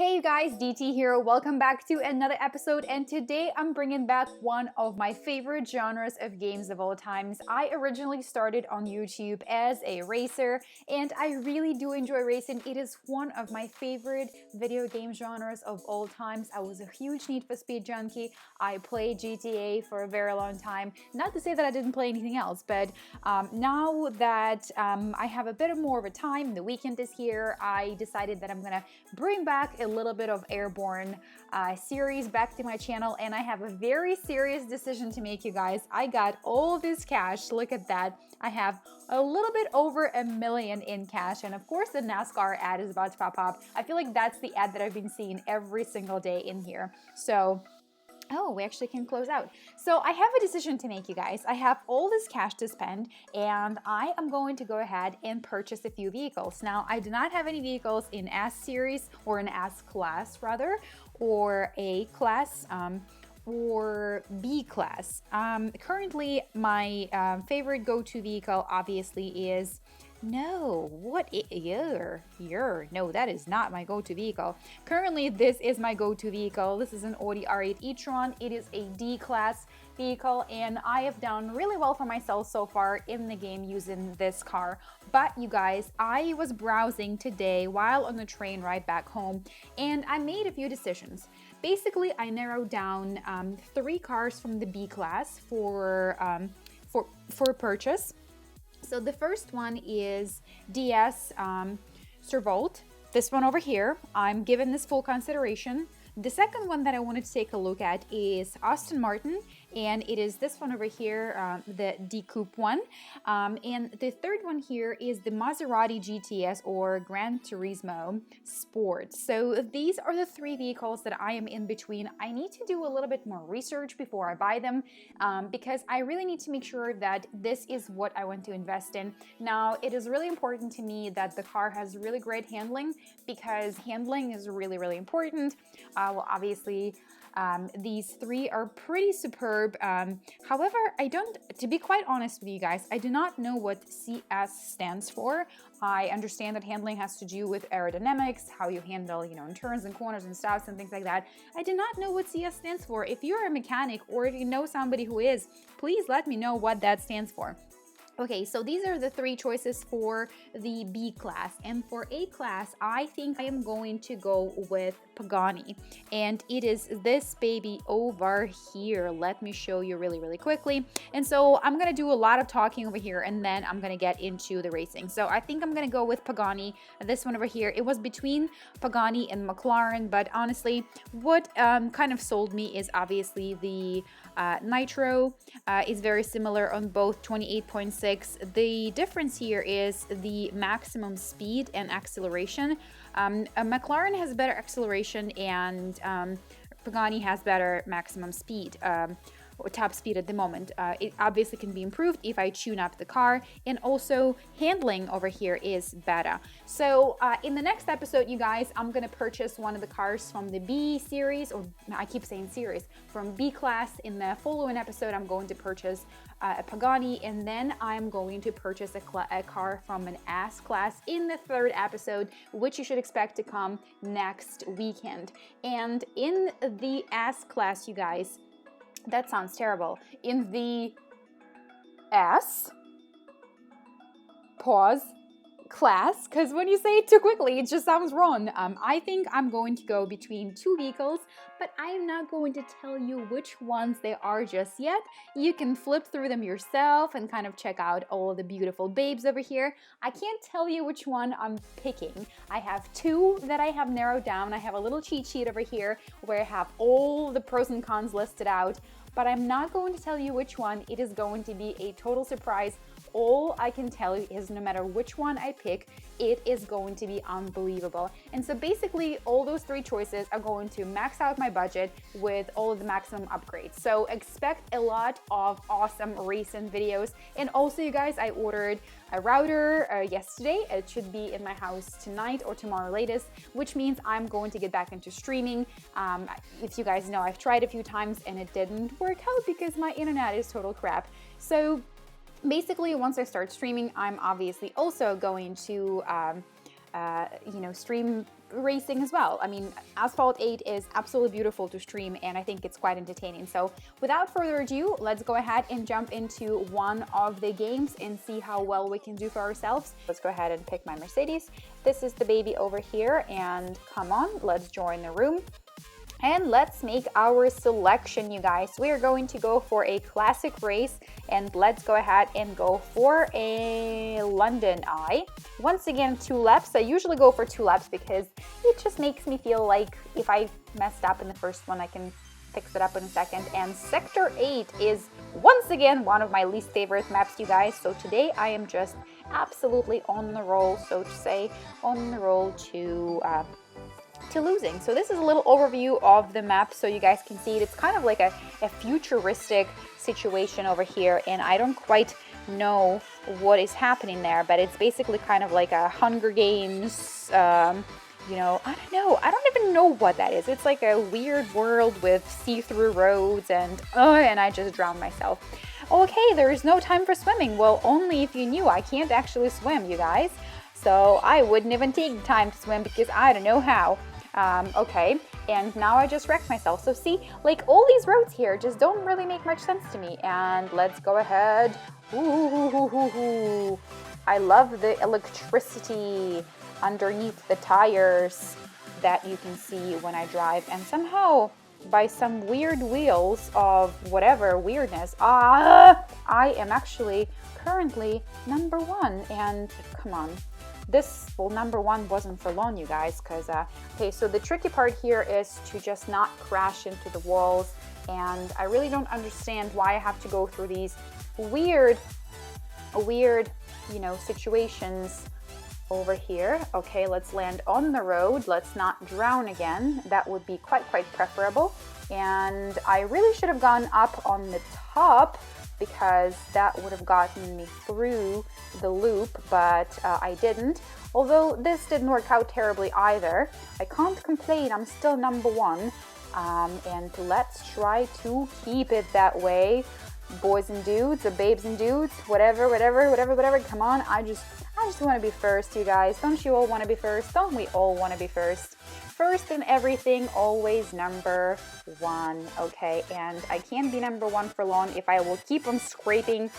Hey you guys, DT here. Welcome back to another episode, and today I'm bringing back one of my favorite genres of games of all times. I originally started on YouTube as a racer, and I really do enjoy racing. It is one of my favorite video game genres of all times. I was a huge Need for Speed junkie. I played GTA for a very long time. Not to say that I didn't play anything else, but now that I have a bit more of a time, the weekend is here, I decided that I'm gonna bring back a little bit of Airborne series back to my channel, and I have a very serious decision to make, you guys. I got all this cash. Look at that. I have a little bit over $1 million in cash, and of course the NASCAR ad is about to pop up. I feel like that's the ad that I've been seeing every single day in here. So oh, we actually can close out. So I have a decision to make, you guys. I have all this cash to spend, and I am going to go ahead and purchase a few vehicles. Now, I do not have any vehicles in S series, or an S class rather, or A class, or B class. Currently, my favorite go-to vehicle obviously is no, no, that is not my go-to vehicle. Currently, this is my go-to vehicle. This is an Audi R8 e-tron. It is a D-class vehicle, and I have done really well for myself so far in the game using this car. But you guys, I was browsing today while on the train ride back home, and I made a few decisions. Basically, I narrowed down 3 cars from the B class for purchase. So the first one is DS Asphalt. This one over here, I'm giving this full consideration. The second one that I wanted to take a look at is Aston Martin, and it is this one over here, the D Coupe one. And the third one here is the Maserati GTS, or Gran Turismo Sport. So these are the 3 vehicles that I am in between. I need to do a little bit more research before I buy them, because I really need to make sure that this is what I want to invest in. Now, it is really important to me that the car has really great handling, because handling is really, really important. Well, obviously, these 3 are pretty superb. However, to be quite honest with you guys, I do not know what CS stands for. I understand that handling has to do with aerodynamics, how you handle, in turns and corners and stops and things like that. I do not know what CS stands for. If you're a mechanic, or if you know somebody who is, please let me know what that stands for. Okay, so these are the 3 choices for the B class, and for A class, I think I am going to go with Pagani, and it is this baby over here. Let me show you really, really quickly. And so I'm gonna do a lot of talking over here, and then I'm gonna get into the racing. So I think I'm gonna go with Pagani. This one over here, it was between Pagani and McLaren, but honestly, what kind of sold me is obviously the Nitro. Is very similar on both 28.6. The difference here is the maximum speed and acceleration. McLaren has better acceleration, and Pagani has better maximum speed. Or top speed at the moment. It obviously can be improved if I tune up the car, and also handling over here is better. So in the next episode, you guys, I'm gonna purchase one of the cars from the B series, or I keep saying series, from B class. In the following episode, I'm going to purchase a Pagani, and then I'm going to purchase a car from an S class in the 3rd episode, which you should expect to come next weekend. And in the S class, you guys, that sounds terrible. In the S pause class, because when you say it too quickly, it just sounds wrong. I think I'm going to go between 2 vehicles, but I am not going to tell you which ones they are just yet. You can flip through them yourself and kind of check out all the beautiful babes over here. I can't tell you which one I'm picking. I have 2 that I have narrowed down. I have a little cheat sheet over here where I have all the pros and cons listed out, but I'm not going to tell you which one. It is going to be a total surprise. All I can tell you is no matter which one I pick, it is going to be unbelievable. And so basically all those 3 choices are going to max out my budget with all of the maximum upgrades. So expect a lot of awesome racing videos. And also, you guys, I ordered a router yesterday. It should be in my house tonight or tomorrow latest, which means I'm going to get back into streaming. If you guys know, I've tried a few times and it didn't work out because my internet is total crap. So basically, once I start streaming, I'm obviously also going to you know, stream racing as well. I mean, Asphalt 8 is absolutely beautiful to stream, and I think it's quite entertaining. So without further ado, let's go ahead and jump into one of the games and see how well we can do for ourselves. Let's go ahead and pick my Mercedes. This is the baby over here, and come on, let's join the room. And let's make our selection, you guys. We are going to go for a classic race, and let's go ahead and go for a London Eye. Once again, 2 laps. I usually go for 2 laps because it just makes me feel like if I messed up in the first one, I can fix it up in a second. And Sector 8 is once again one of my least favorite maps, you guys. So today I am just absolutely on the roll, so to say, on the roll to losing. So this is a little overview of the map so you guys can see it. It's kind of like a futuristic situation over here, and I don't quite know what is happening there, but it's basically kind of like a Hunger Games, you know, I don't know. I don't even know what that is. It's like a weird world with see-through roads, and I just drowned myself. Okay, there is no time for swimming. Well, only if you knew I can't actually swim, you guys. So I wouldn't even take the time to swim because I don't know how. Okay, and now I just wrecked myself. So see, like all these roads here just don't really make much sense to me. And let's go ahead. Ooh, I love the electricity underneath the tires that you can see when I drive. And somehow, by some weird wheels of whatever weirdness, I am actually currently #1. And come on. This, well, #1 wasn't for long, you guys, because, okay, so the tricky part here is to just not crash into the walls, and I really don't understand why I have to go through these weird, you know, situations over here. Okay, let's land on the road. Let's not drown again. That would be quite preferable, and I really should have gone up on the top because that would have gotten me through the loop, but I didn't. Although this didn't work out terribly either. I can't complain, I'm still #1. And let's try to keep it that way. Boys and dudes, or babes and dudes, whatever. Come on, I just want to be first, you guys. Don't you all want to be first? Don't we all want to be first? First in everything, always #1, okay? And I can't be #1 for long if I will keep on scraping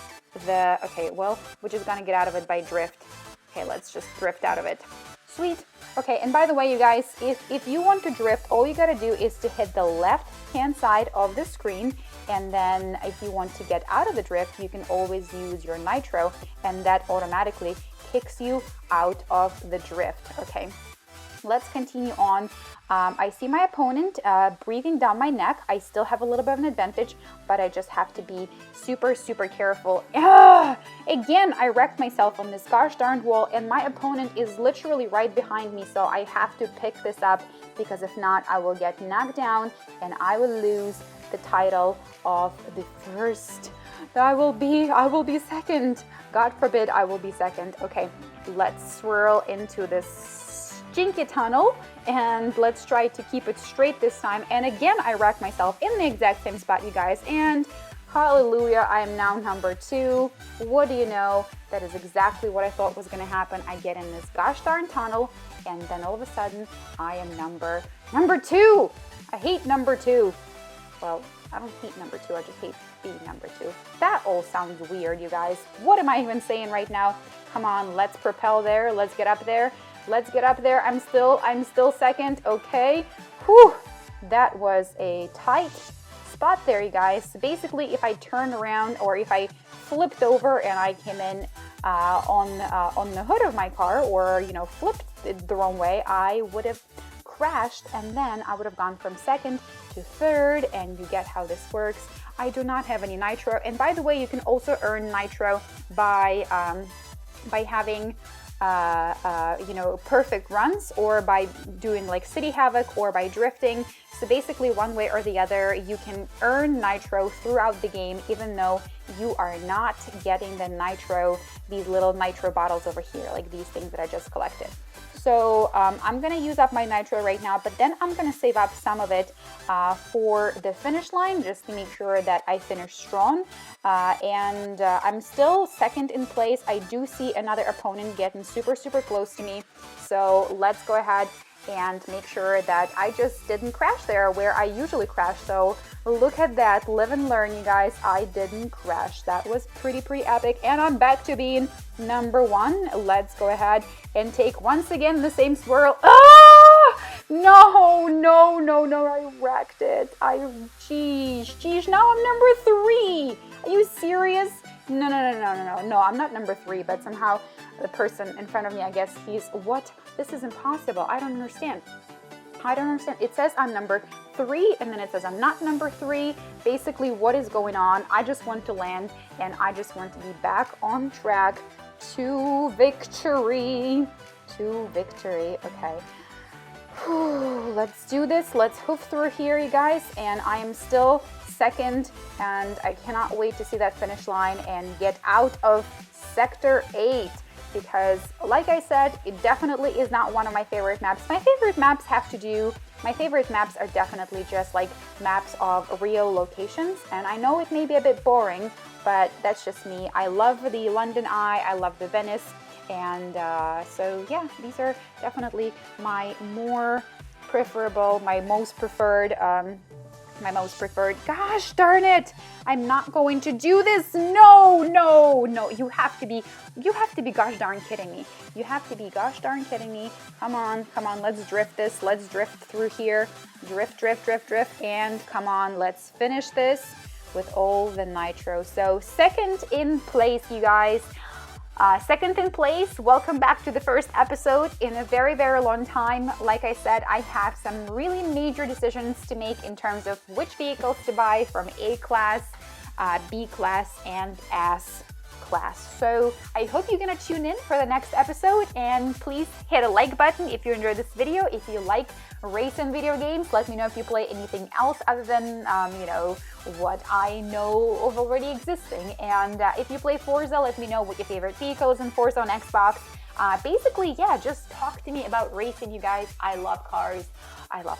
the, okay, well, we're just gonna get out of it by drift. Okay, let's just drift out of it. Sweet. Okay, and by the way, you guys, if you want to drift, all you gotta do is to hit the left-hand side of the screen, and then if you want to get out of the drift, you can always use your nitro, and that automatically kicks you out of the drift, okay? Let's continue on. I see my opponent breathing down my neck. I still have a little bit of an advantage, but I just have to be super careful. Again, I wrecked myself on this gosh darned wall, and my opponent is literally right behind me, so I have to pick this up, because if not, I will get knocked down and I will lose the title of the first. I will be second. God forbid I will be second. Okay, let's swirl into this stinky tunnel, and let's try to keep it straight this time. And again, I wrecked myself in the exact same spot, you guys, and hallelujah, I am now #2. What do you know? That is exactly what I thought was going to happen. I get in this gosh darn tunnel, and then all of a sudden, I am number 2. I hate #2. Well, I don't hate #2, I just hate being #2. That all sounds weird, you guys. What am I even saying right now? Come on, let's propel there. Let's get up there. Let's get up there. I'm still second. Okay. Whew. That was a tight spot there, you guys. Basically, if I turned around, or if I flipped over and I came in on the hood of my car, or, you know, flipped it the wrong way, I would have crashed, and then I would have gone from second to third, and you get how this works. I do not have any nitro, and by the way, you can also earn nitro by having you know, perfect runs, or by doing like City Havoc, or by drifting. So basically, one way or the other, you can earn nitro throughout the game, even though you are not getting the nitro, these little nitro bottles over here, like these things that I just collected. So I'm gonna use up my nitro right now, but then I'm gonna save up some of it for the finish line, just to make sure that I finish strong. And I'm still second in place. I do see another opponent getting super close to me. So let's go ahead and make sure that I just didn't crash there where I usually crash. So look at that, live and learn, you guys. I didn't crash. That was pretty epic, and I'm back to being number 1. Let's go ahead and take once again the same swirl. Ah! No, I wrecked it. Geez, now I'm number 3. Are you serious? No, I'm not number 3, but somehow the person in front of me, I guess he's, what? This is impossible. I don't understand. It says I'm number 3, and then it says I'm not number 3. Basically, what is going on? I just want to land, and I just want to be back on track to victory. Okay. Whew, let's do this. Let's hoof through here, you guys. And I am still second, and I cannot wait to see that finish line and get out of Sector 8. Because, like I said, it definitely is not one of my favorite maps. My favorite maps are definitely just like maps of real locations. And I know it may be a bit boring, but that's just me. I love the London Eye, I love the Venice. And so, yeah, these are definitely my most preferred. Gosh darn it, I'm not going to do this. No, you have to be gosh darn kidding me. Come on, let's drift this. Let's drift through here. Drift, and come on, let's finish this with all the nitro. So second in place, you guys. Second in place, welcome back to the first episode in a very long time. Like I said, I have some really major decisions to make in terms of which vehicles to buy from A class, B class, and S class. So I hope you're gonna tune in for the next episode, and please hit a like button if you enjoyed this video. If you like racing video games, let me know if you play anything else other than what I know of already existing. And if you play Forza, let me know what your favorite vehicle is in Forza on Xbox. Basically, yeah, just talk to me about racing, you guys. I love cars, I love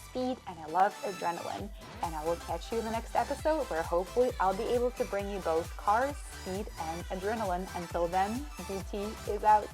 speed, and I love adrenaline. And I will catch you in the next episode, where hopefully I'll be able to bring you both cars, speed, and adrenaline. Until then, GT is out.